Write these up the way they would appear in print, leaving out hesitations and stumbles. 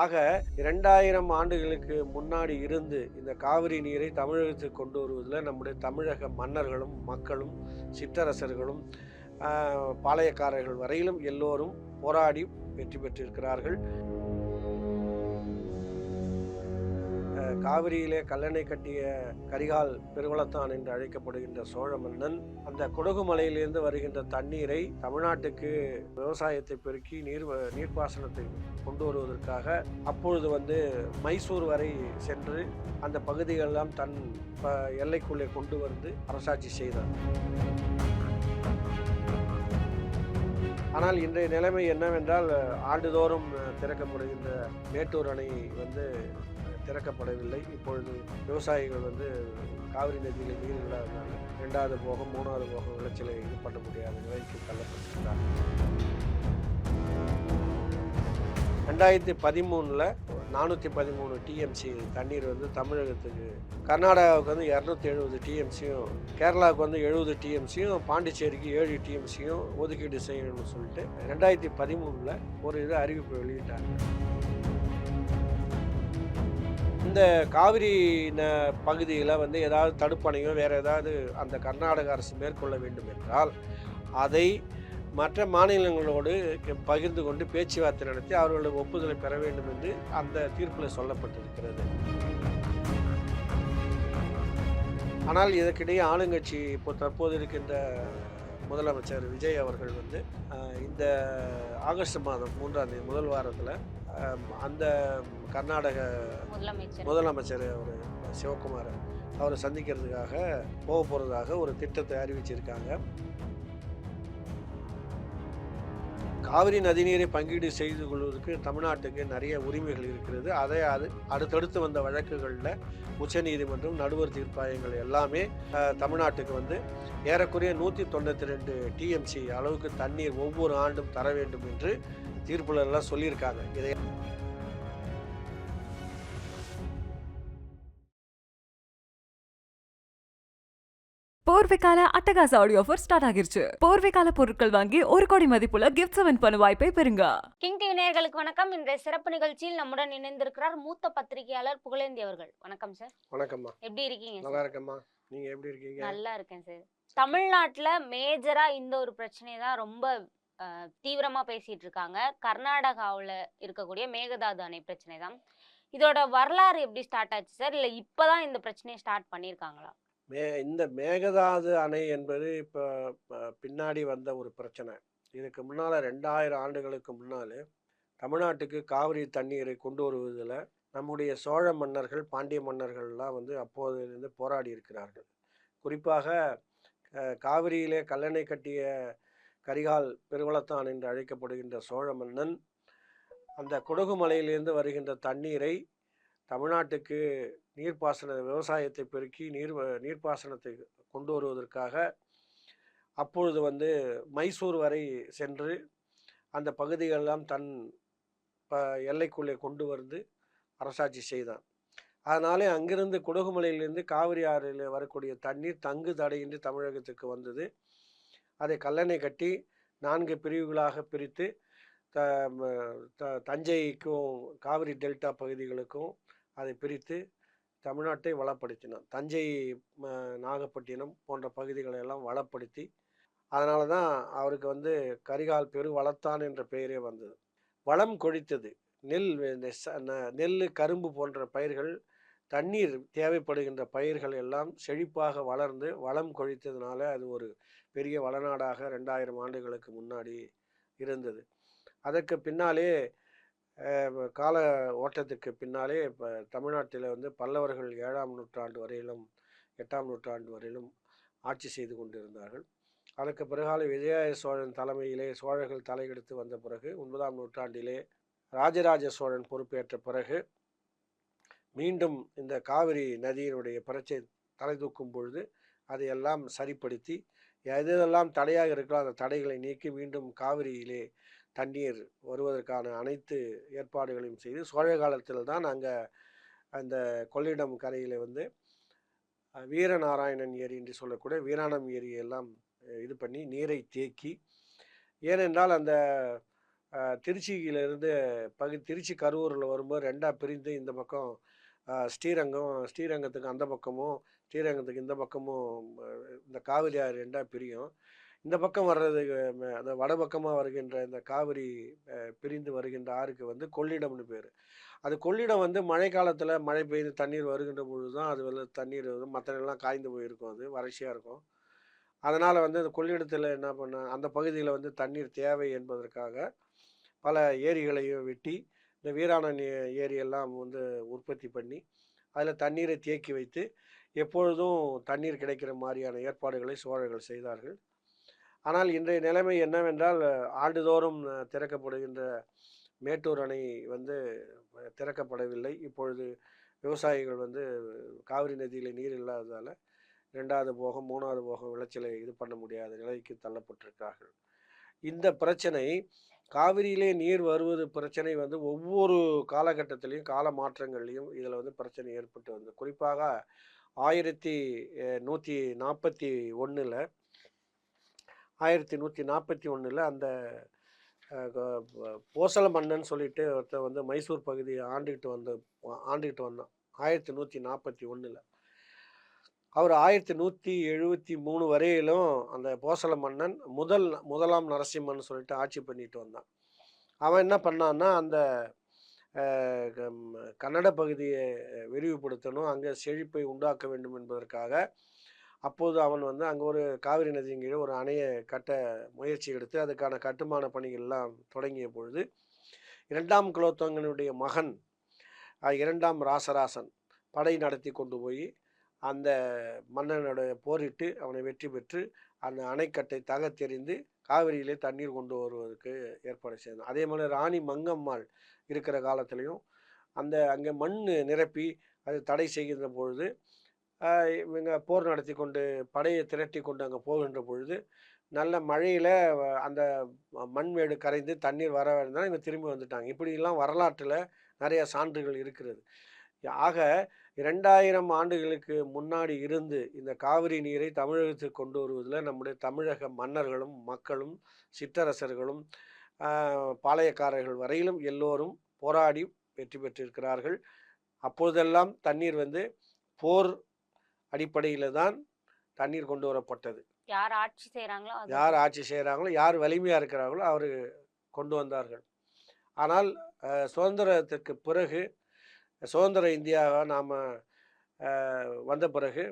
ஆக 2000 ஆண்டுகளுக்கு முன்னாடி இருந்து இந்த காவிரி நீரை தமிழகத்துக்கு கொண்டு வருவதில் நம்முடைய தமிழக மன்னர்களும் மக்களும் சிற்றரசர்களும் பாளையக்காரர்கள் வரையிலும் எல்லோரும் போராடி வெற்றி பெற்றிருக்கிறார்கள். காவிரியிலே கல்லணை கட்டிய கரிகால் பெருவளத்தான் என்று அழைக்கப்படுகின்ற சோழ மன்னன் அந்த குடகு மலையிலிருந்து வருகின்ற தண்ணீரை தமிழ்நாட்டுக்கு விவசாயத்தை பெருக்கி நீர்ப்பாசனத்தை கொண்டு வருவதற்காக அப்பொழுது மைசூர் வரை சென்று அந்த பகுதிகளெல்லாம் தன் எல்லைக்குள்ளே கொண்டு வந்து அரசாட்சி செய்தார். ஆனால் இன்றைய நிலைமை என்னவென்றால் ஆண்டுதோறும் திறக்கப்படுகின்ற மேட்டூர் அணை திறக்கப்படவில்லை. இப்பொழுது விவசாயிகள் காவிரி நதியில் நீர் இல்லாததால் 2வது போகம் 3வது போகம் விளைச்சலை இது பண்ண முடியாத நிலைக்கு தள்ளப்பட்டிருக்கிறார். 2013 413 டிஎம்சி தண்ணீர் தமிழகத்துக்கு, கர்நாடகாவுக்கு 270 டிஎம்சியும், கேரளாவுக்கு 70 டிஎம்சியும், பாண்டிச்சேரிக்கு 7 டிஎம்சியும் ஒதுக்கீடு செய்யணும்னு சொல்லிட்டு 2013 ஒரு அறிவிப்பு வெளியிட்டாங்க. இந்த காவிரி பகுதியில் ஏதாவது தடுப்பணையோ வேறு ஏதாவது அந்த கர்நாடக அரசு மேற்கொள்ள வேண்டும் என்றால் அதை மற்ற மாநிலங்களோடு பகிர்ந்து கொண்டு பேச்சுவார்த்தை நடத்தி அவர்களுடைய ஒப்புதலை பெற வேண்டும் என்று அந்த தீர்ப்பில் சொல்லப்பட்டிருக்கிறது. ஆனால் இதற்கிடையே ஆளுங்கட்சி தற்போது இருக்கின்ற முதலமைச்சர் விஜய் அவர்கள் இந்த ஆகஸ்ட் மாதம் 3ஆம் தேதி முதல் வாரத்தில் அந்த கர்நாடக முதலமைச்சர் அவர் சிவகுமார் அவரை சந்திக்கிறதுக்காக போக போகிறதாக ஒரு திட்டத்தை அறிவிச்சிருக்காங்க. காவிரி நதிநீரை பங்கீடு செய்து கொள்வதற்கு தமிழ்நாட்டுக்கு நிறைய உரிமைகள் இருக்கிறது. அதை அடுத்தடுத்து வந்த வழக்குகளில் உச்சநீதிமன்றம், நடுவர் தீர்ப்பாயங்கள் எல்லாமே தமிழ்நாட்டுக்கு ஏறக்குறைய 192 டிஎம்சி அளவுக்கு தண்ணீர் ஒவ்வொரு ஆண்டும் தர வேண்டும் என்று தீர்ப்புல எல்லாம் சொல்லியிருக்காங்க. இதை போர்வைக்கால அட்டகாச ஆடியோ ஆஃபர் ஸ்டார்ட் ஆகிருச்சு. போர்வைக்கால பொருட்கள் வாங்கி 1 கோடி மதிப்புள்ள கிஃப்ட்ஸ் வின் பண்ண வாய்ப்பை பெறுங்க. கிங் டிவி நேயர்களுக்கு வணக்கம். இன்றைய சிறப்பு நிகழ்ச்சியில் நம்முடன் இணைந்திருக்கிறார் மூத்த பத்திரிகையாளர் புகழேந்தி அவர்கள். வணக்கம் சார். வணக்கம்மா. எப்படி இருக்கீங்க? நல்லா இருக்கேம்மா. நீங்க எப்படி இருக்கீங்க? நல்லா இருக்கேன் சார். தமிழ்நாட்டுல மேஜரா இந்த ஒரு பிரச்சனையை தான் ரொம்ப தீவிரமா பேசிட்டு இருக்காங்க. கர்நாடகாவில் இருக்கக்கூடிய மேகதாது அணை பிரச்சனை தான். இதோட வரலாறு எப்படி ஸ்டார்ட் ஆச்சு சார்? இல்லை இப்பதான் இந்த பிரச்சனையை ஸ்டார்ட் பண்ணியிருக்காங்களா? இந்த மேகதாது அணை என்பது இப்போ பின்னாடி வந்த ஒரு பிரச்சனை. இதுக்கு முன்னால் 2000 ஆண்டுகளுக்கு முன்னால் தமிழ்நாட்டுக்கு காவிரி தண்ணீரை கொண்டு வருவதில் நம்முடைய சோழ மன்னர்கள், பாண்டிய மன்னர்கள்லாம் அப்போதிலிருந்து போராடி இருக்கிறார்கள். குறிப்பாக காவிரியிலே கல்லணை கட்டிய கரிகால் பெருவளத்தான் என்று அழைக்கப்படுகின்ற சோழ மன்னன் அந்த குடகு மலையிலிருந்து வருகின்ற தண்ணீரை தமிழ்நாட்டுக்கு நீர்ப்பாசன விவசாயத்தை பெருக்கி நீர்ப்பாசனத்தை கொண்டு வருவதற்காக அப்பொழுது மைசூர் வரை சென்று அந்த பகுதிகளெல்லாம் தன் எல்லைக்குள்ளே கொண்டு வந்து அரசாட்சி செய்தான். அதனாலே அங்கிருந்து குடகுமலையிலிருந்து காவிரி ஆறில் வரக்கூடிய தண்ணீர் தங்கு தடையின்றி தமிழகத்துக்கு வந்தது. அதை கல்லணை கட்டி 4 பிரிவுகளாக பிரித்து தஞ்சைக்கும் காவிரி டெல்டா பகுதிகளுக்கும் அதை பிரித்து தமிழ்நாட்டை வளப்படுத்தினான். தஞ்சை, நாகப்பட்டினம் போன்ற பகுதிகளை எல்லாம் வளப்படுத்தி, அதனால தான் அவருக்கு கரிகால் பெரு வளத்தான் என்ற பெயரே வந்தது. வளம் கொழித்தது. நெல், கரும்பு போன்ற பயிர்கள், தண்ணீர் தேவைப்படுகின்ற பயிர்கள் எல்லாம் செழிப்பாக வளர்ந்து வளம் கொழித்ததுனால அது ஒரு பெரிய வளநாடாக 2000 ஆண்டுகளுக்கு முன்னாடி இருந்தது. அதற்கு பின்னாலே கால ஓட்டத்துக்கு பின்னாலே இப்போ தமிழ்நாட்டில் பல்லவர்கள் 7ஆம் நூற்றாண்டு வரையிலும் 8ஆம் நூற்றாண்டு வரையிலும் ஆட்சி செய்து கொண்டிருந்தார்கள். அதற்கு பிறகால விஜயாலய சோழன் தலைமையிலே சோழர்கள் தலையெடுத்து வந்த பிறகு 9ஆம் நூற்றாண்டிலே ராஜராஜ சோழன் பொறுப்பேற்ற பிறகு மீண்டும் இந்த காவிரி நதியினுடைய பிரச்சனை தலை தூக்கும் பொழுது அதையெல்லாம் சரிப்படுத்தி எதெல்லாம் தடையாக இருக்கிறோ அந்த தடைகளை நீக்கி மீண்டும் காவிரியிலே தண்ணீர் வருவதற்கான அனைத்து ஏற்பாடுகளையும் செய்து சோழ காலத்தில் தான் அங்கே அந்த கொள்ளிடம் கரையில் வீரநாராயணன் ஏரி என்று சொல்லக்கூடிய வீராணம் ஏரியெல்லாம் இது பண்ணி நீரை தேக்கி, ஏனென்றால் அந்த திருச்சியிலேருந்து திருச்சி கரூரில் வரும்போது 2ஆக பிரிந்து இந்த பக்கம் ஸ்ரீரங்கத்துக்கு அந்த பக்கமும் ஸ்ரீரங்கத்துக்கு இந்த பக்கமும் இந்த காவிரி ஆறு 2ஆக பிரியும். இந்த பக்கம் வர்றதுக்கு அந்த வடபக்கமாக வருகின்ற இந்த காவிரி பிரிந்து வருகின்ற ஆறுக்கு வந்து கொள்ளிடம்னு பேர். அது கொள்ளிடம் வந்து மழை காலத்தில் மழை பெய்து தண்ணீர் வருகின்ற பொழுது தான் அது வந்து தண்ணீர் மற்றெல்லாம் காய்ந்து போயிருக்கும், அது வறட்சியாக இருக்கும். அதனால் வந்து அந்த கொள்ளிடத்தில் என்ன பண்ண அந்த பகுதியில் வந்து தண்ணீர் தேவை என்பதற்காக பல ஏரிகளையும் வெட்டி இந்த வீராணம் ஏரியெல்லாம் வந்து உற்பத்தி பண்ணி அதில் தண்ணீரை தேக்கி வைத்து எப்பொழுதும் தண்ணீர் கிடைக்கிற மாதிரியான ஏற்பாடுகளை சோழர்கள் செய்தார்கள். ஆனால் இன்றைய நிலைமை என்னவென்றால் ஆண்டுதோறும் திறக்கப்படுகின்ற மேட்டூர் அணை வந்து திறக்கப்படவில்லை. இப்பொழுது விவசாயிகள் வந்து காவிரி நதியில் நீர் இல்லாததால் 2வது போகம் 3வது போகம் விளைச்சலை இது பண்ண முடியாத நிலைக்கு தள்ளப்பட்டிருக்கிறார்கள். இந்த பிரச்சனை காவிரியிலே நீர் வருவது பிரச்சனை வந்து ஒவ்வொரு காலகட்டத்திலையும் கால மாற்றங்கள்லையும் இதில் வந்து பிரச்சனை ஏற்பட்டு வந்து குறிப்பாக 1141 1141 அந்த போசல மன்னன் சொல்லிட்டு ஒருத்தர் வந்து மைசூர் பகுதியை ஆண்டுகிட்டு வந்தான் 1141. அவர் 1173 வரையிலும் அந்த போசல மன்னன் முதலாம் நரசிம்மன் சொல்லிட்டு ஆட்சி பண்ணிட்டு வந்தான். அவன் என்ன பண்ணான்னா அந்த கன்னட பகுதியை விரிவுபடுத்தணும், அங்கே செழிப்பை உண்டாக்க வேண்டும் என்பதற்காக அப்போது அவன் வந்து அங்கே ஒரு காவிரி நதியின் கீழே ஒரு அணையை கட்ட முயற்சி எடுத்து அதுக்கான கட்டுமான பணிகள்லாம் தொடங்கிய பொழுது 2ஆம் குலோத்துங்கனுடைய மகன் 2ஆம் ராசராசன் படை நடத்தி கொண்டு போய் அந்த மன்னனுடைய போரிட்டு அவனை வெற்றி பெற்று அந்த அணைக்கட்டை தகர்த்தெறிந்து காவிரியிலே தண்ணீர் கொண்டு வருவதற்கு ஏற்பாடு செய்தான். அதே மாதிரி ராணி மங்கம்மாள் இருக்கிற காலத்திலையும் அங்கே மண் நிரப்பி அது தடை செய்கின்ற பொழுது இவங்க போர் நடத்தி கொண்டு படையை திரட்டி கொண்டு அங்கே போகின்ற பொழுது நல்ல மழையில் அந்த மண்மேடு கரைந்து தண்ணீர் வர வேண்டாம் இவங்க திரும்பி வந்துட்டாங்க. இப்படிலாம் வரலாற்றில் நிறைய சான்றுகள் இருக்கிறது. ஆக 2000 ஆண்டுகளுக்கு முன்னாடி இருந்து இந்த காவிரி நீரை தமிழகத்துக்கு கொண்டு வருவதில் நம்முடைய தமிழக மன்னர்களும் மக்களும் சிற்றரசர்களும் பாளையக்காரர்கள் வரையிலும் எல்லோரும் போராடி வெற்றி பெற்றிருக்கிறார்கள். அப்போதெல்லாம் தண்ணீர் வந்து போர் அடிப்படையில் தான் தண்ணீர் கொண்டு வரப்பட்டது. யார் ஆட்சி செய்கிறாங்களோ யார் வலிமையாக இருக்கிறார்களோ அவர் கொண்டு வந்தார்கள். ஆனால் சுதந்திரத்திற்கு பிறகு சுதந்திர இந்தியாவை நாம் வந்த பிறகு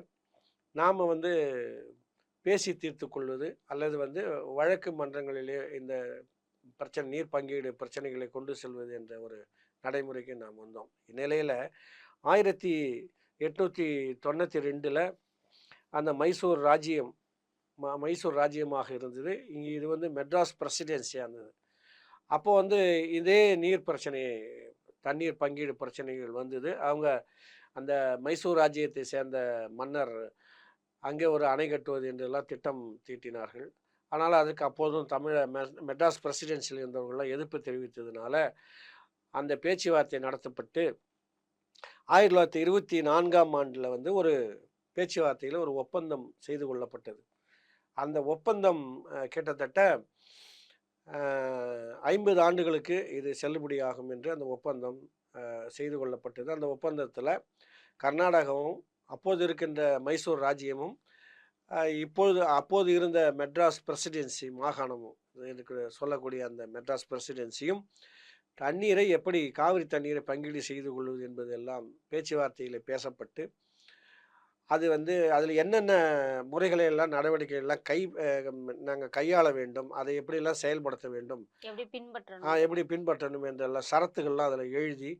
நாம் வந்து பேசி தீர்த்து கொள்வது அல்லது வந்து வழக்கு மன்றங்களிலே இந்த நீர் பங்கீடு பிரச்சனைகளை கொண்டு செல்வது என்ற ஒரு நடைமுறைக்கு நாம் வந்தோம். இந்நிலையில் 1892 அந்த மைசூர் ராஜ்யமாக இருந்தது. இங்கே இது வந்து மெட்ராஸ் பிரசிடென்சியாக இருந்தது. அப்போ வந்து இதே நீர் பிரச்சனை தண்ணீர் பங்கீடு பிரச்சனைகள் வந்தது. அவங்க அந்த மைசூர் ராஜ்யத்தை சேர்ந்த மன்னர் அங்கே ஒரு அணை கட்டுவது என்றெல்லாம் திட்டம் தீட்டினார்கள். ஆனால் அதுக்கு அப்போதும் மெட்ராஸ் பிரசிடென்சியில் இருந்தவர்கள்லாம் எதிர்ப்பு தெரிவித்ததுனால அந்த பேச்சுவார்த்தை நடத்தப்பட்டு 1924ஆம் ஆண்டில் வந்து ஒரு பேச்சுவார்த்தையில் ஒரு ஒப்பந்தம் செய்து கொள்ளப்பட்டது. அந்த ஒப்பந்தம் கிட்டத்தட்ட 50 ஆண்டுகளுக்கு இது செல்லுபடியாகும் என்று அந்த ஒப்பந்தம் செய்து கொள்ளப்பட்டது. அந்த ஒப்பந்தத்தில் கர்நாடகாவும் அப்போது இருக்கின்ற மைசூர் ராஜ்யமும் அப்போது இருந்த மெட்ராஸ் பிரசிடென்சி மாகாணமும் சொல்லக்கூடிய அந்த மெட்ராஸ் பிரசிடென்சியும் தண்ணீரை எப்படி காவிரி தண்ணீரை பங்கீடு செய்து கொள்வது என்பதெல்லாம் பேச்சுவார்த்தையில் பேசப்பட்டு அது வந்து அதில் என்னென்ன முறைகளை எல்லாம் நடவடிக்கைகள் எல்லாம் நாங்கள் கையாள வேண்டும், அதை எப்படியெல்லாம் செயல்படுத்த வேண்டும், எப்படி பின்பற்றணும் என்றெல்லாம் ஷரத்துகள்லாம் அதில் எழுதி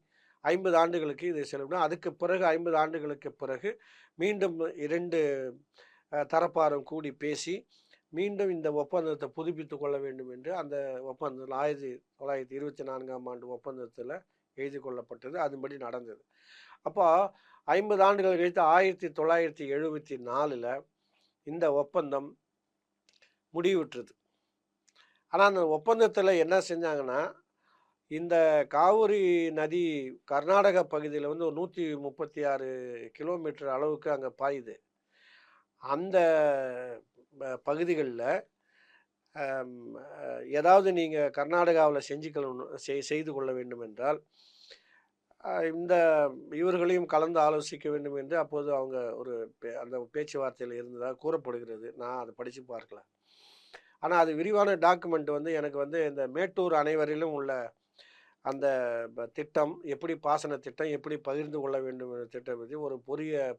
50 ஆண்டுகளுக்கு இது செல்லும். அதுக்கு பிறகு 50 ஆண்டுகளுக்கு பிறகு மீண்டும் 2 தரப்பாரும் கூடி பேசி மீண்டும் இந்த ஒப்பந்தத்தை புதுப்பித்து கொள்ள வேண்டும் என்று அந்த ஒப்பந்தத்தில் 1924ஆம் ஆண்டு ஒப்பந்தத்தில் எழுதி கொள்ளப்பட்டது. அதன்படி நடந்தது. அப்போ 50 ஆண்டுகள் கழித்து 1974 இந்த ஒப்பந்தம் முடிவுற்றது. ஆனால் அந்த ஒப்பந்தத்தில் என்ன செஞ்சாங்கன்னா, இந்த காவிரி நதி கர்நாடக பகுதியில் வந்து ஒரு 136 கிலோமீட்டர் அளவுக்கு அங்கே பாயுது. அந்த பகுதிகளில் ஏதாவது நீங்கள் கர்நாடகாவில் செய்து கொள்ள வேண்டும் என்றால் இந்த இவர்களையும் கலந்து ஆலோசிக்க வேண்டும் என்று அப்போது அவங்க அந்த பேச்சுவார்த்தையில் இருந்ததாக கூறப்படுகிறது. நான் அதை படித்து பார்க்கல. ஆனால் அது விரிவான டாக்குமெண்ட் வந்து எனக்கு வந்து இந்த மேட்டூர் அணைவரையிலும் உள்ள அந்த திட்டம் எப்படி பாசன திட்டம் எப்படி பகிர்ந்து கொள்ள வேண்டும் என்ற திட்டம் பற்றி ஒரு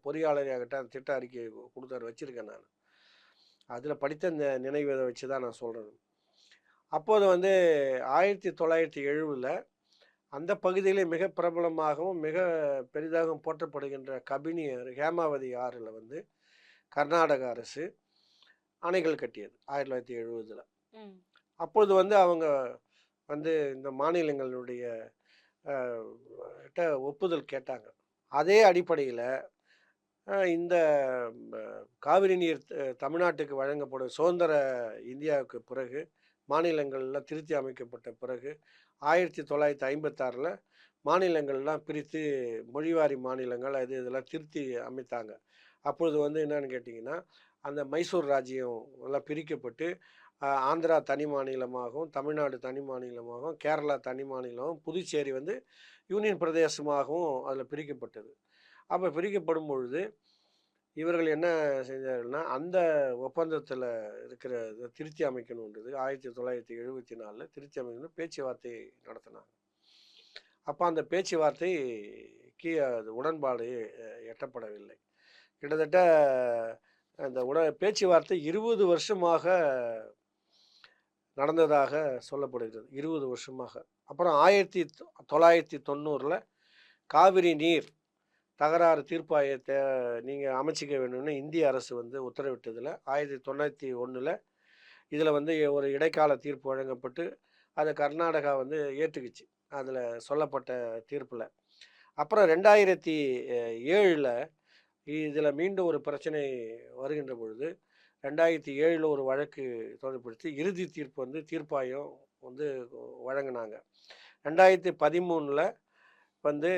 பொறியாளராகட்ட அந்த திட்ட அறிக்கை கொடுத்தாரு, வச்சுருக்கேன் நான். அதில் படித்த இந்த நினைவை வச்சு தான் நான் சொல்கிறேன். அப்போது வந்து 1970 அந்த பகுதியிலே மிக பிரபலமாகவும் மிக பெரிதாகவும் போற்றப்படுகின்ற கபினி ஹேமாவதி ஆறில் வந்து கர்நாடக அரசு அணைகள் கட்டியது 1970. அப்பொழுது வந்து அவங்க வந்து இந்த மாநிலங்களுடைய ஒப்புதல் கேட்டாங்க. அதே அடிப்படையில் இந்த காவிரி நீர் தமிழ்நாட்டுக்கு வழங்கப்படும் சுதந்திர இந்தியாவுக்கு பிறகு மாநிலங்கள்லாம் திருத்தி அமைக்கப்பட்ட பிறகு 1956 மாநிலங்கள்லாம் பிரித்து மொழிவாரி மாநிலங்கள் இதெல்லாம் திருத்தி அமைத்தாங்க. அப்பொழுது வந்து என்னன்னு கேட்டிங்கன்னா, அந்த மைசூர் ராஜ்யம் எல்லாம் பிரிக்கப்பட்டு ஆந்திரா தனி மாநிலமாகவும் தமிழ்நாடு தனி மாநிலமாகவும் கேரளா தனி மாநிலமாகவும் புதுச்சேரி வந்து யூனியன் பிரதேசமாகவும் அதில் பிரிக்கப்பட்டது. அப்போ பிரிக்கப்படும் பொழுது இவர்கள் என்ன செஞ்சார்கள்னா, அந்த ஒப்பந்தத்தில் இருக்கிற இதை திருத்தி அமைக்கணுன்றது 1974 திருத்தி அமைக்கணும் பேச்சுவார்த்தை நடத்தினாங்க. அப்போ அந்த பேச்சுவார்த்தைக்கு அது உடன்பாடு எட்டப்படவில்லை. கிட்டத்தட்ட அந்த பேச்சுவார்த்தை 20 வருஷமாக நடந்ததாக சொல்லப்படுகிறது. 20 வருஷமாக. அப்புறம் 1990 காவிரி நீர் தகராறு தீர்ப்பாயத்தை நீங்கள் அமைச்சிக்க வேணும்னு இந்திய அரசு வந்து உத்தரவிட்டதில் 1991 இதில் வந்து ஒரு இடைக்கால தீர்ப்பு வழங்கப்பட்டு அதை கர்நாடகா வந்து ஏற்றுக்குச்சு அதில் சொல்லப்பட்ட தீர்ப்பில். அப்புறம் 2007 இதில் மீண்டும் ஒரு பிரச்சனை வருகின்ற பொழுது 2007 ஒரு வழக்கு தொடர்படுத்தி இறுதி தீர்ப்பு வந்து தீர்ப்பாயம் வந்து வழங்கினாங்க. 2013 வந்து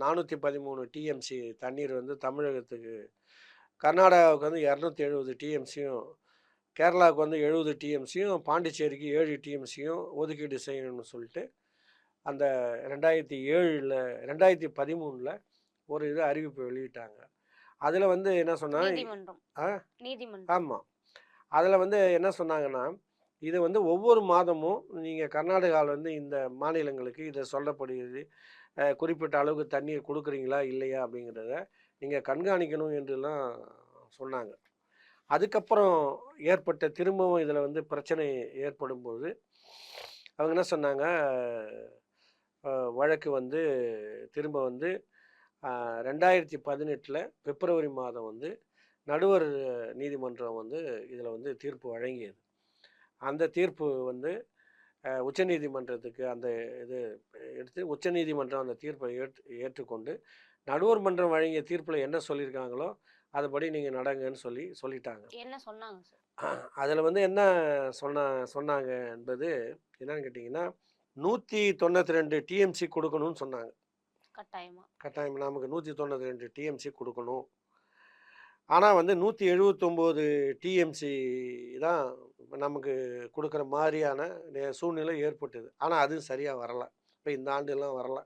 413 டிஎம்சி தண்ணீர் வந்து தமிழகத்துக்கு, கர்நாடகாவுக்கு வந்து 270 டிஎம்சியும், கேரளாவுக்கு வந்து 70 டிஎம்சியும், பாண்டிச்சேரிக்கு 7 டிஎம்சியும் ஒதுக்கீடு செய்யணும்னு சொல்லிட்டு அந்த 2013 ஒரு இது அறிவிப்பு வெளியிட்டாங்க. அதில் வந்து என்ன சொன்னாங்க, ஆமாம், அதில் வந்து என்ன சொன்னாங்கன்னா, இது வந்து ஒவ்வொரு மாதமும் நீங்கள் கர்நாடகாவில் வந்து இந்த மாநிலங்களுக்கு இதை சொல்லப்படுகிறது குறிப்பிட்ட அளவுக்கு தண்ணீர் கொடுக்குறீங்களா இல்லையா அப்படிங்கிறத நீங்கள் கண்காணிக்கணும் என்றுலாம் சொன்னாங்க. அதுக்கப்புறம் ஏற்பட்ட திரும்பவும் இதில் வந்து பிரச்சனை ஏற்படும்போது அவங்க என்ன சொன்னாங்க, வழக்கு வந்து திரும்ப வந்து 2018 பிப்ரவரி மாதம் வந்து நடுவர் நீதிமன்றம் வந்து இதில் வந்து தீர்ப்பு வழங்கியது. அந்த தீர்ப்பு வந்து உச்சநீதிமன்றத்துக்கு அந்த இது எடுத்து உச்சநீதிமன்றம் அந்த தீர்ப்பை ஏற்றுக்கொண்டு நடுவர் மன்றம் வழங்கிய தீர்ப்பில் என்ன சொல்லியிருக்காங்களோ அதுபடி நீங்கள் நடங்கன்னு சொல்லிட்டாங்க. என்ன சொன்னாங்க சார்? அதில் வந்து என்ன சொன்னாங்க என்பது என்னன்னு கேட்டிங்கன்னா, 192 டிஎம்சி கொடுக்கணும்னு சொன்னாங்க. கட்டாயமாக நமக்கு 192 டிஎம்சி கொடுக்கணும். ஆனால் வந்து 179 டிஎம்சி தான் நமக்கு கொடுக்குற மாதிரியான சூழ்நிலை ஏற்பட்டது. ஆனால் அதுவும் சரியாக வரலை. இப்போ இந்த ஆண்டுலாம் வரலை.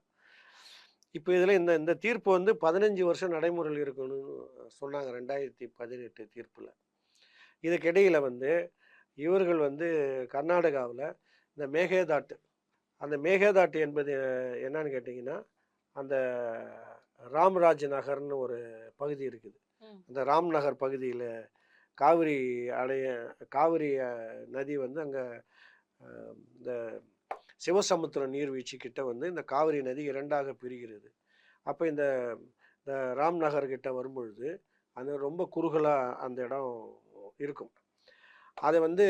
இப்போ இதில் இந்த தீர்ப்பு வந்து 15 வருஷம் நடைமுறையில் இருக்கணும்னு சொன்னாங்க 2018 தீர்ப்பில். இதுக்கிடையில் வந்து இவர்கள் வந்து கர்நாடகாவில் இந்த மேகேதாட்டு, அந்த மேகேதாட்டு என்பது என்னன்னு கேட்டிங்கன்னா, அந்த ராம்ராஜ் நகர்னு ஒரு பகுதி இருக்குது. அந்த ராம்நகர் பகுதியில் காவிரி நதி வந்து அங்கே இந்த சிவசமுத்திரம் நீர்வீழ்ச்சி கிட்ட வந்து இந்த காவிரி நதி 2ஆக பிரிகிறது. அப்போ இந்த ராம்நகர்கிட்ட வரும்பொழுது அது ரொம்ப குறுகலாக அந்த இடம் இருக்கும். அது வந்து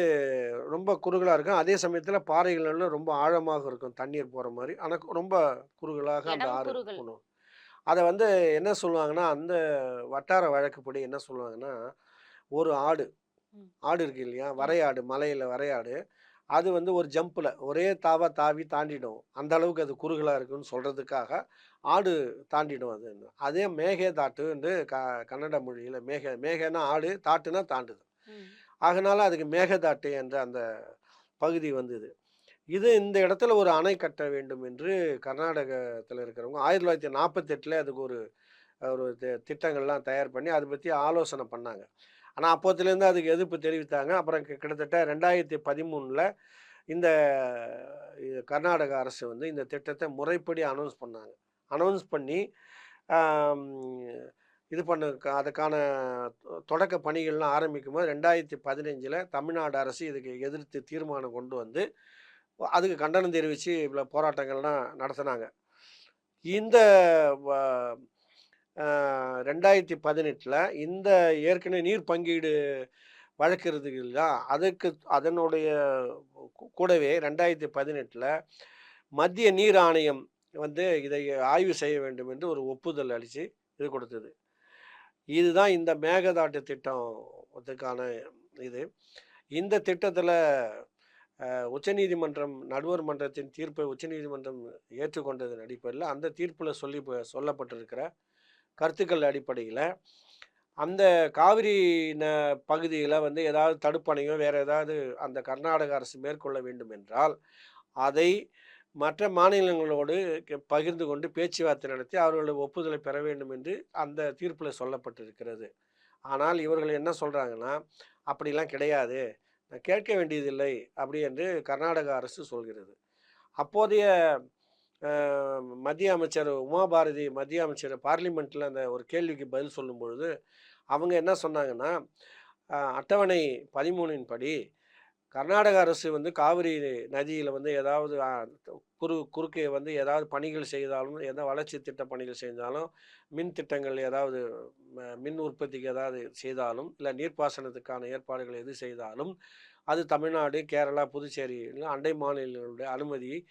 ரொம்ப குறுகலாக இருக்கும். அதே சமயத்தில் பாறைகள் ரொம்ப ஆழமாக இருக்கும் தண்ணீர் போகிற மாதிரி. ஆனால் ரொம்ப குறுகலாக அந்த ஆறு போகணும். அதை வந்து என்ன சொல்லுவாங்கன்னா, அந்த வட்டார வழக்குப்படி என்ன சொல்லுவாங்கன்னா, ஒரு ஆடு இருக்கு இல்லையா, வரையாடு, மலையில் வரையாடு, அது வந்து ஒரு ஜம்பில் ஒரே தாவி தாண்டிடும். அந்த அளவுக்கு அது குறுகலாக இருக்குன்னு சொல்கிறதுக்காக ஆடு தாண்டிடும். அதே மேகே தாட்டு வந்து கன்னட மொழியில் மேகேனா ஆடு, தாட்டுனா தாண்டுது. அதனால அதுக்கு மேகதாட்டு என்ற அந்த பகுதி வந்தது. இந்த இடத்துல ஒரு அணை கட்ட வேண்டும் என்று கர்நாடகத்துல இருக்கிறவங்க 1948 அதுக்கு ஒரு ஒரு திட்டங்கள்லாம் தயார் பண்ணி அதை பத்தி ஆலோசனை பண்ணாங்க. ஆனா அப்போத்திலேருந்து அதுக்கு எதிர்ப்பு தெரிவித்தாங்க. அப்புறம் கிட்டத்தட்ட 2013ல இந்த கர்நாடக அரசு வந்து இந்த திட்டத்தை முறைப்படி அனௌன்ஸ் பண்ணாங்க. அனௌன்ஸ் பண்ணி ஆம், இது பண்ண அதுக்கான தொடக்க பணிகள்லாம் ஆரம்பிக்கும்போது 2015ல் தமிழ்நாடு அரசு இதுக்கு எதிர்த்து தீர்மானம் கொண்டு வந்து அதுக்கு கண்டனம் தெரிவித்து இவ்வளோ போராட்டங்கள்லாம் நடத்தினாங்க. இந்த 2018ல் இந்த ஏற்கனவே நீர் பங்கீடு வழக்கு இருக்குது இல்லையா, அதனுடைய கூடவே 2018ல் மத்திய நீர் ஆணையம் வந்து இதை ஆய்வு செய்ய வேண்டும் என்று ஒரு ஒப்புதல் அளித்து இது கொடுத்தது. இதுதான் இந்த மேகதாட்டு திட்டத்துக்கான இது. இந்த திட்டத்தில் உச்சநீதிமன்றம் நடுவர் மன்றத்தின் தீர்ப்பை உச்சநீதிமன்றம் ஏற்றுக்கொண்டதன் அடிப்படையில் அந்த தீர்ப்பில் சொல்லப்பட்டிருக்கிற கருத்துக்கள் அடிப்படையில் அந்த காவிரி பகுதியில் வந்து ஏதாவது தடுப்பணையோ வேறு ஏதாவது அந்த கர்நாடக அரசு மேற்கொள்ள வேண்டும் என்றால் அதை மற்ற மாநிலங்களோடு பகிர்ந்து கொண்டு பேச்சுவார்த்தை நடத்தி அவர்களுடைய ஒப்புதலை பெற வேண்டும் என்று அந்த தீர்ப்பில் சொல்லப்பட்டிருக்கிறது. ஆனால் இவர்கள் என்ன சொல்கிறாங்கன்னா, அப்படிலாம் கிடையாது, கேட்க வேண்டியதில்லை அப்படி என்று கர்நாடக அரசு சொல்கிறது. அப்போதைய மத்திய அமைச்சர் உமாபாரதி மத்திய அமைச்சர் பார்லிமெண்ட்டில் அந்த ஒரு கேள்விக்கு பதில் சொல்லும் பொழுது அவங்க என்ன சொன்னாங்கன்னா, அட்டவணை 13 படி கர்நாடக அரசு வந்து காவிரி நதியில் வந்து ஏதாவது குறுக்கே வந்து ஏதாவது பணிகள் செய்தாலும், எந்த வளர்ச்சி திட்ட பணிகள் செய்தாலும், மின் திட்டங்கள் ஏதாவது மின் உற்பத்திக்கு ஏதாவது செய்தாலும், இல்லை நீர்ப்பாசனத்துக்கான ஏற்பாடுகள் எது செய்தாலும் அது தமிழ்நாடு, கேரளா, புதுச்சேரி அண்டை மாநிலங்களுடைய அனுமதியை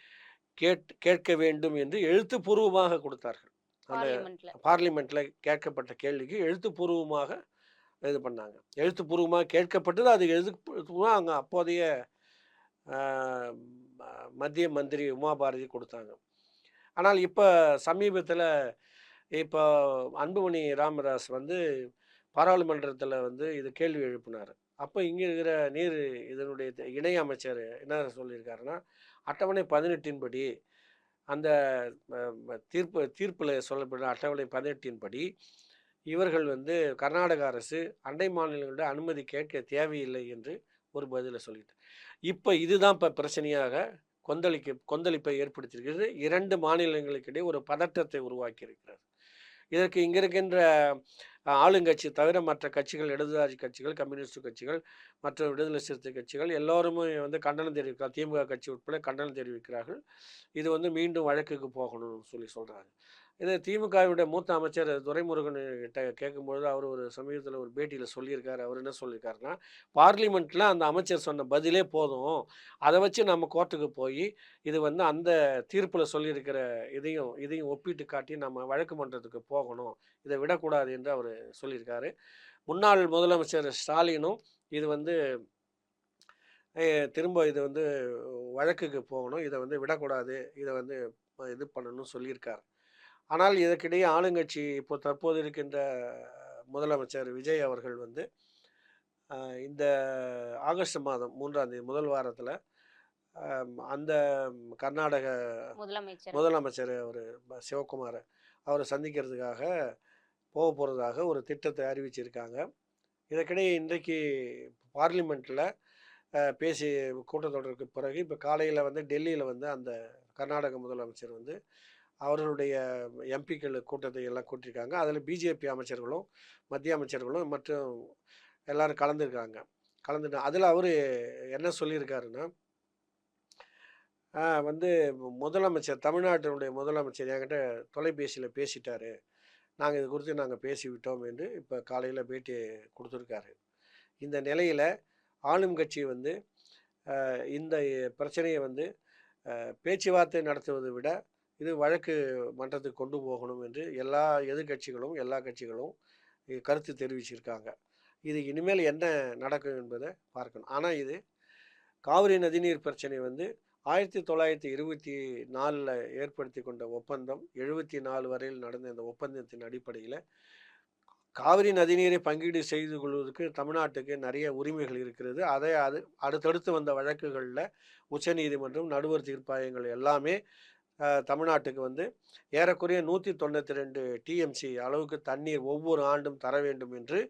கேட்க வேண்டும் என்று எழுத்துப்பூர்வமாக கொடுத்தார்கள். அந்த பார்லிமெண்ட்டில் கேட்கப்பட்ட கேள்விக்கு எழுத்துப்பூர்வமாக இது பண்ணாங்க. எழுத்துப்பூர்வமாக கேட்கப்பட்டது. அது எழுத்துப்பூர்வமாக அங்கே அப்போதைய மத்திய மந்திரி உமாபாரதி கொடுத்தாங்க. ஆனால் இப்போ சமீபத்தில் இப்போ அன்புமணி ராமதாஸ் வந்து பாராளுமன்றத்தில் வந்து இது கேள்வி எழுப்பினார். அப்போ இங்கே இருக்கிற இதனுடைய இணை அமைச்சர் என்ன சொல்லியிருக்காருன்னா, அட்டவணை 18 படி அந்த தீர்ப்பில் சொல்லப்படுற அட்டவணை 18 படி இவர்கள் வந்து கர்நாடக அரசு அண்டை மாநிலங்களோட அனுமதி கேட்க தேவையில்லை என்று ஒரு பதிலை சொல்லிட்டு இப்போ இதுதான் இப்போ பிரச்சனையாக கொந்தளிப்பை ஏற்படுத்தியிருக்கிறது. 2 மாநிலங்களுக்கிடையே ஒரு பதற்றத்தை உருவாக்கி இருக்கிறது. இதற்கு இங்கே இருக்கின்ற ஆளுங்கட்சி தவிர மற்ற கட்சிகள், இடதுசாரி கட்சிகள், கம்யூனிஸ்ட் கட்சிகள், மற்ற விடுதலை சிறுத்தை கட்சிகள் எல்லோருமே வந்து கண்டனம் தெரிவிக்கிறார். திமுக கட்சி உட்பட கண்டனம் தெரிவிக்கிறார்கள். இது வந்து மீண்டும் வழக்குக்கு போகணும்னு சொல்கிறாங்க. இது திமுகவுடைய மூத்த அமைச்சர் துரைமுருகன் கிட்ட கேட்கும்பொழுது அவர் ஒரு சமீபத்தில் ஒரு பேட்டியில் சொல்லியிருக்காரு. அவர் என்ன சொல்லியிருக்காருன்னா, பார்லிமெண்ட்டில் அந்த அமைச்சர் சொன்ன பதிலே போதும், அதை வச்சு நம்ம கோர்ட்டுக்கு போய் இது வந்து அந்த தீர்ப்பில் சொல்லியிருக்கிற இதையும் ஒப்பிட்டு காட்டி நம்ம வழக்கு மன்றத்துக்கு போகணும், இதை விடக்கூடாது என்று அவர் சொல்லியிருக்காரு. முன்னாள் முதலமைச்சர் ஸ்டாலினும் இது வந்து திரும்ப இது வந்து வழக்குக்கு போகணும், இதை வந்து விடக்கூடாது, இதை வந்து இது பண்ணணும்னு சொல்லியிருக்கார். ஆனால் இதற்கிடையே ஆளுங்கட்சி இப்போ தற்போது இருக்கின்ற முதலமைச்சர் விஜய் அவர்கள் வந்து இந்த ஆகஸ்ட் மாதம் 3ஆம் தேதி முதல் வாரத்தில் அந்த கர்நாடக முதலமைச்சர் அவர் சிவகுமார் அவரை சந்திக்கிறதுக்காக போக போகிறதாக ஒரு திட்டத்தை அறிவிச்சிருக்காங்க. இதற்கிடையே இன்றைக்கு பார்லிமெண்ட்டில் பேசி கூட்டத்தொடருக்கு பிறகு இப்போ காலையில் வந்து டெல்லியில் வந்து அந்த கர்நாடக முதலமைச்சர் வந்து அவர்களுடைய எம்பிக்கள் கூட்டத்தை எல்லாம் கூட்டியிருக்காங்க. அதில் பிஜேபி அமைச்சர்களும் மத்திய அமைச்சர்களும் மற்றும் எல்லோரும் கலந்துட்டு அதில் அவர் என்ன சொல்லியிருக்காருன்னா, வந்து முதலமைச்சர் தமிழ்நாட்டினுடைய முதலமைச்சர் என்கிட்ட தொலைபேசியில் பேசிட்டாரு, நாங்கள் இது குறித்து நாங்கள் பேசிவிட்டோம் என்று இப்போ காலையில் பேட்டி கொடுத்துருக்காரு. இந்த நிலையில் ஆளும் கட்சி வந்து இந்த பிரச்சனையை வந்து பேச்சுவார்த்தை நடத்துவதை விட இது வழக்கு மன்றத்துக்கு கொண்டு போகணும் என்று எல்லா கட்சிகளும் கருத்து தெரிவிச்சிருக்காங்க. இது இனிமேல் என்ன நடக்கும் என்பதை பார்க்கணும். ஆனால் இது காவிரி நதிநீர் பிரச்சனை வந்து 1924 ஏற்படுத்தி கொண்ட ஒப்பந்தம் 74 வரையில் நடந்த இந்த ஒப்பந்தத்தின் அடிப்படையில் காவிரி நதிநீரை பங்கீடு செய்து கொள்வதற்கு தமிழ்நாட்டுக்கு நிறைய உரிமைகள் இருக்கிறது. அது அடுத்தடுத்து வந்த வழக்குகள்ல உச்சநீதிமன்றம், நடுவர் தீர்ப்பாயங்கள் எல்லாமே தமிழ்நாட்டுக்கு வந்து ஏறக்குறைய 192 டிஎம்சி அளவுக்கு தண்ணீர் ஒவ்வொரு ஆண்டும் தர வேண்டும் என்று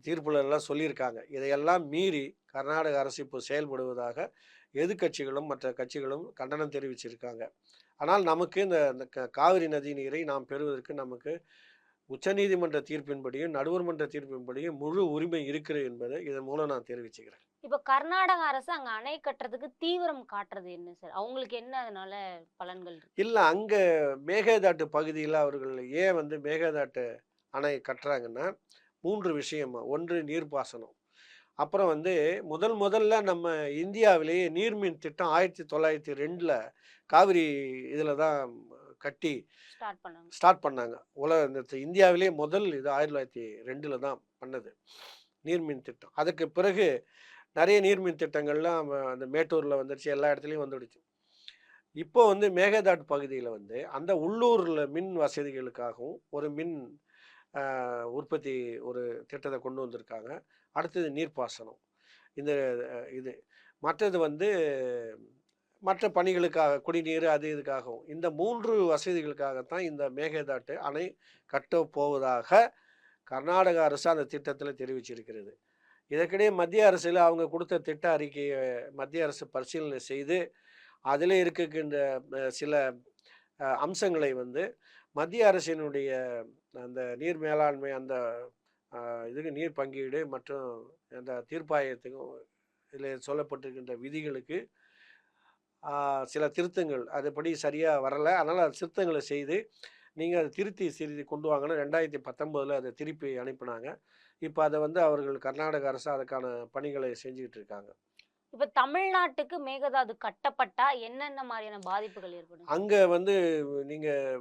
தீர்ப்புலலாம் சொல்லியிருக்காங்க. இதையெல்லாம் மீறி கர்நாடக அரசு இப்போ செயல்படுவதாக எதிர்க்கட்சிகளும் மற்ற கட்சிகளும் கண்டனம் தெரிவிச்சிருக்காங்க. ஆனால் நமக்கு இந்த இந்த காவிரி நதி நீரை நாம் பெறுவதற்கு நமக்கு உச்சநீதிமன்ற தீர்ப்பின்படியும் நடுவர் மன்ற தீர்ப்பின்படியும் முழு உரிமை இருக்கிறது என்பதை இதன் மூலம் நான் தெரிவிச்சுக்கிறேன். இப்போ கர்நாடக அரசு அங்க அணை கட்டுறதுக்கு தீவிரம் காட்டுறது என்ன சார்? அவங்களுக்கு என்ன அதனால பலன்கள் இருக்கு? இல்ல அங்க மேகதாட்டு பகுதியில அவர்கள் ஏன் வந்து மேகதாட்டு அணை கட்டுறாங்கன்னா 3 விஷயமா. 1 நீர்ப்பாசனம். அப்புறம் வந்து முதல்ல நம்ம இந்தியாவிலேயே நீர்மின் திட்டம் 1902ல காவிரி இதில தான் கட்டி ஸ்டார்ட் பண்ணாங்க. ஸ்டார்ட் பண்ணாங்க. இந்த இந்தியாவிலேயே முதல் இது 1902ல தான் பண்ணது. நீர்மின் திட்டம். அதுக்கு பிறகு நிறைய நீர்மின் திட்டங்கள்லாம் அந்த மேட்டூர்ல வந்துருச்சு. எல்லா இடத்துலயும் வந்துடுச்சு. இப்போ வந்து மேகதாட்டு பகுதியில வந்து அந்த உள்ளூர்ல மின் வசதிகளுக்காகவும் ஒரு மின் உற்பத்தி ஒரு திட்டத்தை கொண்டு வந்திருக்காங்க. அடுத்தது நீர்ப்பாசனம். இந்த இது. மற்றது வந்து மற்ற பணிகளுக்காக குடிநீர் அது இதுக்காகவும். இந்த 3 வசதிகளுக்காகத்தான் இந்த மேகதாட்டு அணை கட்டப் போவதாக கர்நாடக அரசு அந்த திட்டத்தில் தெரிவிச்சிருக்கிறது. இதற்கிடையே மத்திய அரசில் அவங்க கொடுத்த திட்ட அறிக்கையை மத்திய அரசு பரிசீலனை செய்து அதில் இருக்கின்ற சில அம்சங்களை வந்து மத்திய அரசினுடைய அந்த நீர் மேலாண்மை அந்த இதுக்கு நீர் பங்கீடு மற்றும் அந்த தீர்ப்பாயத்துக்கும் இதில் சொல்லப்பட்டிருக்கின்ற விதிகளுக்கு சில திருத்தங்கள் அதுபடி சரியாக வரலை. அதனால் அது திருத்தங்களை செய்து நீங்கள் அதை திருத்தி கொண்டு வாங்கன்னு 2019 அதை திருப்பி அனுப்பினாங்க. இப்போ அதை வந்து அவர்கள் கர்நாடக அரசு அதுக்கான பணிகளை செஞ்சுக்கிட்டு இருக்காங்க. இப்ப தமிழ்நாட்டுக்கு மேகதாது கட்டப்பட்டா என்னென்ன மாதிரியான பாதிப்புகள் ஏற்படும்? அங்கே வந்து நீங்கள்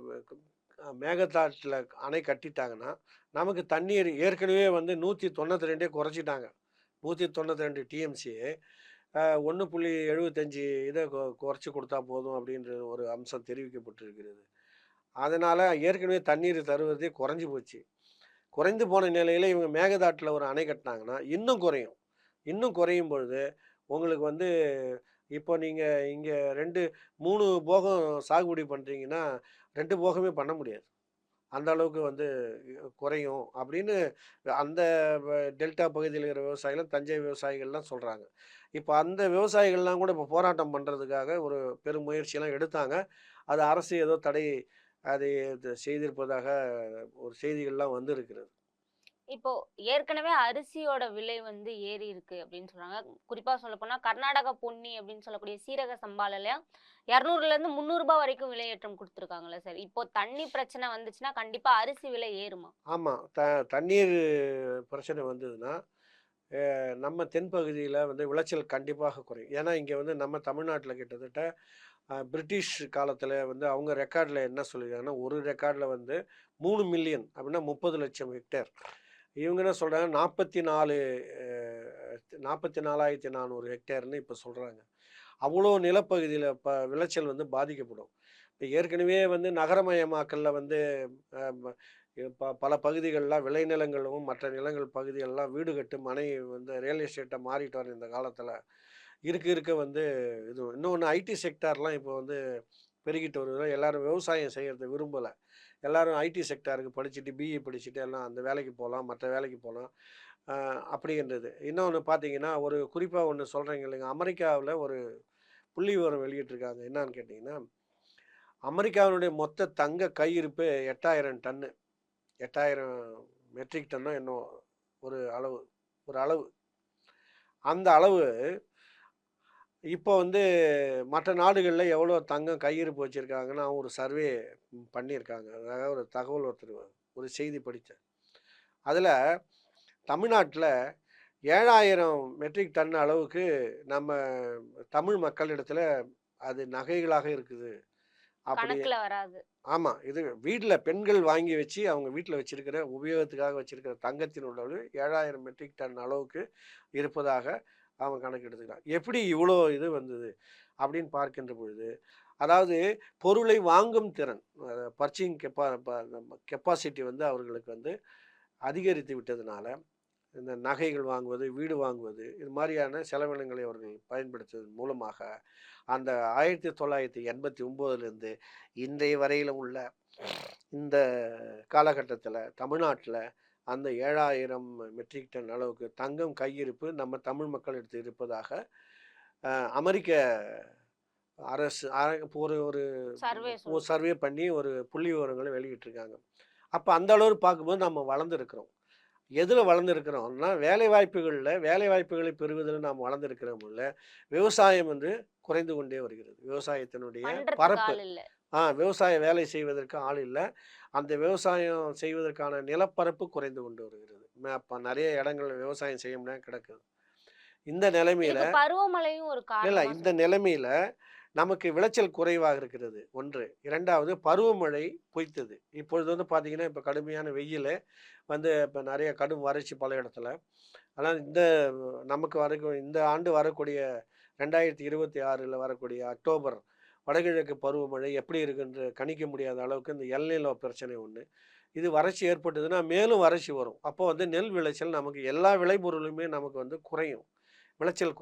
மேகதாட்டில் அணை கட்டிட்டாங்கன்னா நமக்கு தண்ணீர் ஏற்கனவே வந்து 192 குறைச்சிட்டாங்க. 192 டிஎம்சியை 1.75 இதை குறைச்சி கொடுத்தா போதும் அப்படின்ற ஒரு அம்சம் தெரிவிக்கப்பட்டிருக்கிறது. அதனால் ஏற்கனவே தண்ணீர் தருவதே குறைஞ்சி போச்சு. குறைந்து போன நிலையில் இவங்க மேகதாட்டில் ஒரு அணை கட்டினாங்கன்னா இன்னும் குறையும். இன்னும் குறையும் பொழுது உங்களுக்கு வந்து இப்போ நீங்கள் இங்கே 3 போகம் சாகுபடி பண்ணுறீங்கன்னா 2 போகமே பண்ண முடியாது. அந்த அளவுக்கு வந்து குறையும் அப்படின்னு அந்த டெல்டா பகுதியில் இருக்கிற விவசாயிகள் தஞ்சை விவசாயிகள்லாம் சொல்கிறாங்க. இப்போ அந்த விவசாயிகள்லாம் கூட இப்போ போராட்டம் பண்ணுறதுக்காக ஒரு பெரும் முயற்சியெல்லாம் எடுத்தாங்க. அது அரசு ஏதோ தடை அதை செய்திருப்பதாக ஒரு செய்திகள்லாம் வந்திருக்கிறது. இப்போ ஏற்கனவே அரிசியோட விலை வந்து ஏறி இருக்கு அப்படின்னு சொல்றாங்க. குறிப்பா சொல்லப்போனா கர்நாடக பொன்னி அப்படின்னு சொல்லக்கூடிய சீரக சம்பால 200ல இருந்து 300 ரூபாய் வரைக்கும் விலையேற்றம் கொடுத்துருக்காங்கல்ல சார். இப்போ தண்ணி பிரச்சனை வந்துச்சுன்னா கண்டிப்பா அரிசி விலை ஏறுமா? ஆமாம். தண்ணீர் பிரச்சனை வந்ததுன்னா நம்ம தென்பகுதியில் வந்து விளைச்சல் கண்டிப்பாக குறையும். ஏன்னா இங்கே வந்து நம்ம தமிழ்நாட்டில் கிட்டத்தட்ட பிரிட்டிஷ் காலத்தில் வந்து அவங்க ரெக்கார்டில் என்ன சொல்லியிருக்காங்கன்னா ஒரு ரெக்கார்டில் வந்து 3 மில்லியன் அப்படின்னா 30 லட்சம் ஹெக்டேர். இவங்க என்ன சொல்கிறாங்க 44,400 ஹெக்டேர்னு இப்போ சொல்கிறாங்க. அவ்வளோ நிலப்பகுதியில் விளைச்சல் வந்து பாதிக்கப்படும். இப்போ ஏற்கனவே வந்து நகரமயமாக்கலில் வந்து பல பகுதிகளெலாம் விளைநிலங்களும் மற்ற நிலங்கள் பகுதிகளெலாம் வீடு கட்டு மனை வந்து ரியல் எஸ்டேட்டை மாறிட்டு வர இந்த காலத்தில் இருக்க வந்து இது இன்னொன்று ஐடி செக்டார்லாம் இப்போ வந்து பெருகிட்டு வருது. எல்லோரும் விவசாயம் செய்கிறத விரும்பலை. எல்லோரும் ஐடி செக்டாருக்கு படிச்சுட்டு பிஇ படிச்சுட்டு எல்லாம் அந்த வேலைக்கு போகலாம் மற்ற வேலைக்கு போகலாம் அப்படின்றது. இன்னொன்று பார்த்தீங்கன்னா ஒரு குறிப்பாக ஒன்று சொல்கிறீங்க இல்லைங்க, அமெரிக்காவில் ஒரு புள்ளி விவரம் வெளியிட்டிருக்காங்க. என்னான்னு கேட்டிங்கன்னா அமெரிக்காவினுடைய மொத்த தங்க கையிருப்பு 8000 டன்னு 8000 மெட்ரிக் டன்னோ இன்னும் ஒரு அளவு அந்த அளவு இப்போ வந்து மற்ற நாடுகளில் எவ்வளோ தங்கம் கையிருப்பு வச்சுருக்காங்கன்னா ஒரு சர்வே பண்ணியிருக்காங்க. அதாவது ஒரு தகவல் ஒரு செய்தி படித்தேன். அதில் தமிழ்நாட்டில் 7000 மெட்ரிக் டன் அளவுக்கு நம்ம தமிழ் மக்களிடத்தில் அது நகைகளாக இருக்குது. அப்படி வராது. ஆமாம். இது வீட்டில் பெண்கள் வாங்கி வச்சு அவங்க வீட்டில் வச்சுருக்கிற உபயோகத்துக்காக வச்சுருக்கிற தங்கத்தின் அளவு 7000 மெட்ரிக் டன் அளவுக்கு இருப்பதாக அவங்க கணக்கு எடுத்துக்கிறாங்க. எப்படி இவ்வளோ இது வந்தது அப்படின்னு பார்க்கின்ற பொழுது அதாவது பொருளை வாங்கும் திறன் பர்ச்சேசிங் கெப்பாசிட்டி வந்து அவர்களுக்கு வந்து அதிகரித்து விட்டதுனால இந்த நகைகள் வாங்குவது, வீடு வாங்குவது இது மாதிரியான செலவினங்களை அவர்கள் பயன்படுத்துவதன் மூலமாக அந்த 1989லேருந்து இன்றைய வரையிலும் உள்ள இந்த காலகட்டத்தில் தமிழ்நாட்டில் அந்த 7000 மெட்ரிக் டன் அளவுக்கு தங்கம் கையிருப்பு நம்ம தமிழ் மக்கள் எடுத்து இருப்பதாக அமெரிக்க அரசு ஒரு ஒரு சர்வே சர்வே பண்ணி ஒரு புள்ளி விவரங்களை வெளியிட்டிருக்காங்க. அப்போ அந்த அளவு பார்க்கும்போது நம்ம வளர்ந்துருக்கிறோம். எதில் வளர்ந்துருக்கிறோம்னா வேலை வாய்ப்புகளை பெறுவதில் நாம் வளர்ந்துருக்கிறோம். இல்லை விவசாயம் வந்து குறைந்து கொண்டே வருகிறது. விவசாயத்தினுடைய பரப்பு விவசாய வேலை செய்வதற்கு ஆள் இல்லை. அந்த விவசாயம் செய்வதற்கான நிலப்பரப்பு குறைந்து கொண்டு வருகிறது. அப்போ நிறைய இடங்கள்ல விவசாயம் செய்ய முடியாம கிடக்குது. இந்த நிலைமையில பருவமழையும் ஒரு இல்லை இந்த நிலைமையில நமக்கு விளைச்சல் குறைவாக இருக்கிறது ஒன்று. இரண்டாவது பருவமழை பொய்த்தது. இப்பொழுது வந்து பார்த்தீங்கன்னா இப்போ கடுமையான வெயில் வந்து இப்போ நிறைய கடும் வறட்சி பல இடத்துல. ஆனால் நமக்கு இந்த ஆண்டு வரக்கூடிய 2026 வரக்கூடிய அக்டோபர் வடகிழக்கு பருவமழை எப்படி இருக்குன்னு கணிக்க முடியாத அளவுக்கு இந்த எல்நிலோ பிரச்சனை ஒன்று. இது வறட்சி ஏற்பட்டதுன்னா மேலும் வறட்சி வரும். அப்போ வந்து நெல் விளைச்சல் நமக்கு எல்லா விளைபொருளுமே நமக்கு வந்து குறையும். விளைச்சல்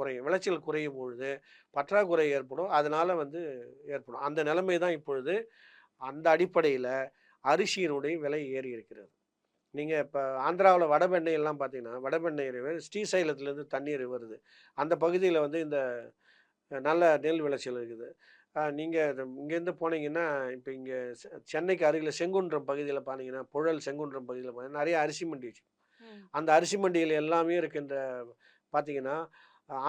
குறையும் பொழுது பற்றாக்குறை ஏற்படும். அதனால் வந்து ஏற்படும். அந்த நிலைமை தான் இப்பொழுது. அந்த அடிப்படையில் அரிசியினுடைய விலை ஏறி இருக்கிறது. நீங்கள் இப்போ ஆந்திராவில் வடபெண்ணை எல்லாம் பார்த்தீங்கன்னா வடபெண்ணை ஸ்ரீசைலத்துலேருந்து தண்ணீர் வருது. அந்த பகுதியில் வந்து இந்த நல்ல நெல் விளைச்சல் இருக்குது. நீங்கள் இங்கேருந்து போனீங்கன்னா இப்போ இங்கே சென்னைக்கு அருகில் செங்குன்றம் பகுதியில் பார்த்தீங்கன்னா புழல் செங்குன்றம் பகுதியில் பார்த்தீங்கன்னா நிறைய அரிசி மண்டி வச்சு அந்த அரிசி மண்டியில் எல்லாமே இருக்கின்ற பார்த்தீங்கன்னா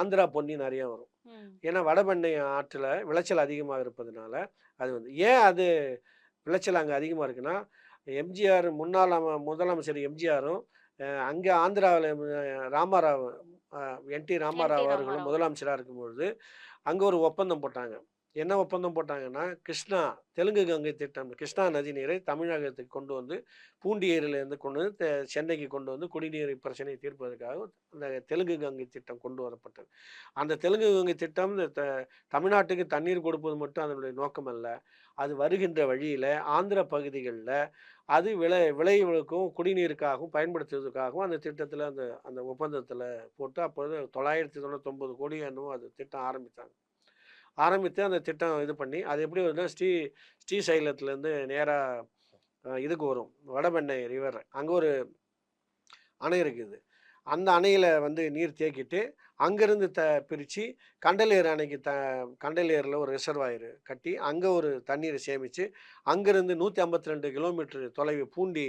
ஆந்திரா பொன்னி நிறைய வரும். ஏன்னா வடபெண்ணை ஆற்றில் விளைச்சல் அதிகமாக இருப்பதுனால அது வந்து ஏன் அது விளைச்சல் அங்கே அதிகமாக இருக்குன்னா எம்ஜிஆர் முன்னாள் முதலமைச்சர் எம்ஜிஆரும் அங்கே ஆந்திராவில் ராமாராவ் என்டி ராமாராவ் அவர்களும் முதலமைச்சராக இருக்கும்பொழுது அங்கே ஒரு ஒப்பந்தம் போட்டாங்க. என்ன ஒப்பந்தம் போட்டாங்கன்னா தெலுங்கு கங்கை திட்டம், கிருஷ்ணா நதி நீரை தமிழகத்துக்கு கொண்டு வந்து பூண்டி ஏரியிலேருந்து கொண்டு வந்து சென்னைக்கு கொண்டு வந்து குடிநீர் பிரச்சனையை தீர்ப்பதற்காக அந்த தெலுங்கு கங்கை திட்டம் கொண்டு வரப்பட்டது. அந்த தெலுங்கு கங்கை திட்டம் தமிழ்நாட்டுக்கு தண்ணீர் கொடுப்பது மட்டும் அதனுடைய நோக்கம் அல்ல. அது வருகின்ற வழியில் ஆந்திர பகுதிகளில் அது விளைவுகளுக்கும் குடிநீருக்காகவும் பயன்படுத்துவதற்காகவும் அந்த திட்டத்தில் அந்த ஒப்பந்தத்தில் போட்டு அப்பொழுது 999 கோடி என்னவோ அது திட்டம் ஆரம்பித்து அந்த திட்டம் இது பண்ணி அது எப்படி வருதுன்னா ஸ்ரீசைலத்துலேருந்து நேராக இதுக்கு வரும் வடபெண்ணை ரிவர். அங்கே ஒரு அணை இருக்குது. அந்த அணையில் வந்து நீர் தேக்கிட்டு அங்கேருந்து பிரித்து கண்டலேறு அணைக்கு கண்டலேரில் ஒரு ரிசர்வாயர் கட்டி அங்கே ஒரு தண்ணீரை சேமித்து அங்கேருந்து 152 கிலோமீட்டர் தொலைவு பூண்டி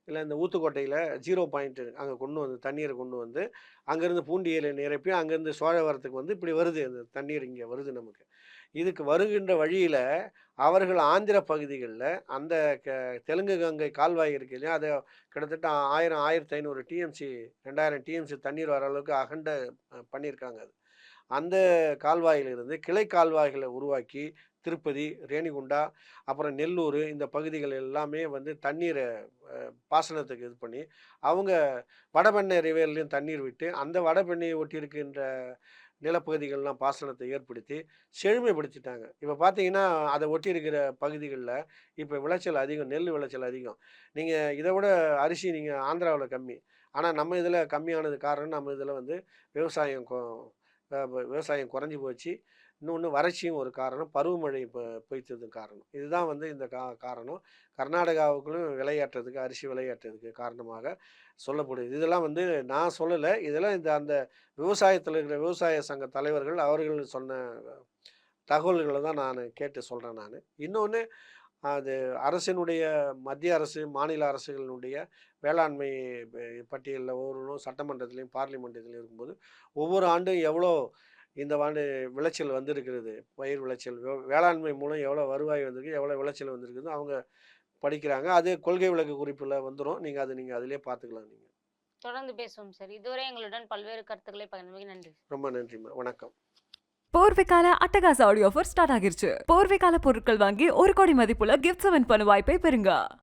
இல்லை இந்த ஊத்துக்கோட்டையில் 0 பாயிண்ட் அங்கே கொண்டு வந்து தண்ணீரை கொண்டு வந்து அங்கேருந்து பூண்டியில் நிரப்பி அங்கேருந்து சோழவரத்துக்கு வந்து இப்படி வருது. அந்த தண்ணீர் இங்கே வருது. நமக்கு இதுக்கு வருகின்ற வழியில் அவர்கள் ஆந்திர பகுதிகளில் அந்த தெலுங்கு கங்கை கால்வாய் இருக்கு இல்லையா, அதை கிட்டத்தட்ட 1500 டிஎம்சி 2000 டிஎம்சி தண்ணீர் வர அளவுக்கு அகண்ட பண்ணியிருக்காங்க. அந்த கால்வாயிலிருந்து கிளை கால்வாய்களை உருவாக்கி திருப்பதி, ரேணிகுண்டா, அப்புறம் நெல்லூர் இந்த பகுதிகள் எல்லாமே வந்து தண்ணீரை பாசனத்துக்கு இது பண்ணி அவங்க வடபெண்ணை ரிவேர்லையும் தண்ணீர் விட்டு அந்த வடபெண்ணையை ஒட்டி இருக்கின்ற நிலப்பகுதிகள்லாம் பாசனத்தை ஏற்படுத்தி செழுமைப்படுத்திட்டாங்க. இப்போ பார்த்தீங்கன்னா அதை ஒட்டி இருக்கிற பகுதிகளில் இப்போ விளைச்சல் அதிகம், நெல் விளைச்சல் அதிகம். நீங்கள் இதை விட அரிசி நீங்கள் ஆந்திராவில் கம்மி. ஆனால் நம்ம இதில் கம்மியானது காரணம் நம்ம இதில் வந்து விவசாயம் குறைஞ்சி போச்சு. இன்னொன்று வறட்சியும் ஒரு காரணம், பருவமழை பொய்த்தது காரணம். இதுதான் வந்து இந்த காரணம் கர்நாடகாவுக்குள்ளும் அரிசி விலையேற்றதுக்கு காரணமாக சொல்லப்படுது. இதெல்லாம் வந்து நான் சொல்லலை. இதெல்லாம் அந்த விவசாயத்தில் இருக்கிற விவசாய சங்க தலைவர்கள் அவர்கள் சொன்ன தகவல்களை தான் நான் கேட்டு சொல்கிறேன். நான் இன்னொன்று அது மத்திய அரசு மாநில அரசுகளினுடைய வேளாண்மை பட்டியலில் ஒவ்வொன்றும் சட்டமன்றத்திலையும் பார்லிமெண்ட்லையும் இருக்கும்போது ஒவ்வொரு ஆண்டும் எவ்வளோ இந்த ஆண்டு விளைச்சல் வந்திருக்கிறது, பயிர் விளைச்சல் வேளாண்மை மூலம் எவ்வளோ வருவாய் வந்திருக்கு, எவ்வளோ விளைச்சல் வந்திருக்குது அவங்க படிக்கிறாங்க. அது கொள்கை விளக்க குறிப்பில் வந்துடும். நீங்கள் அதிலே பார்த்துக்கலாம். நீங்கள் தொடர்ந்து பேசுவோம் சார். இதுவரை எங்களுடன் பல்வேறு கருத்துக்களை பகிர்ந்தமைக்கு நன்றி. ரொம்ப நன்றிம்மா. வணக்கம். போர்வைக்கால அட்டகாச ஆடியோ ஆஃபர் ஸ்டார்ட் ஆகிருச்சு. போர்வைக்கால பொருட்கள் வாங்கி 1 கோடி மதிப்புள்ள கிஃப்ட்ஸ் வின் பண்ண வாய்ப்பை பெறுங்க.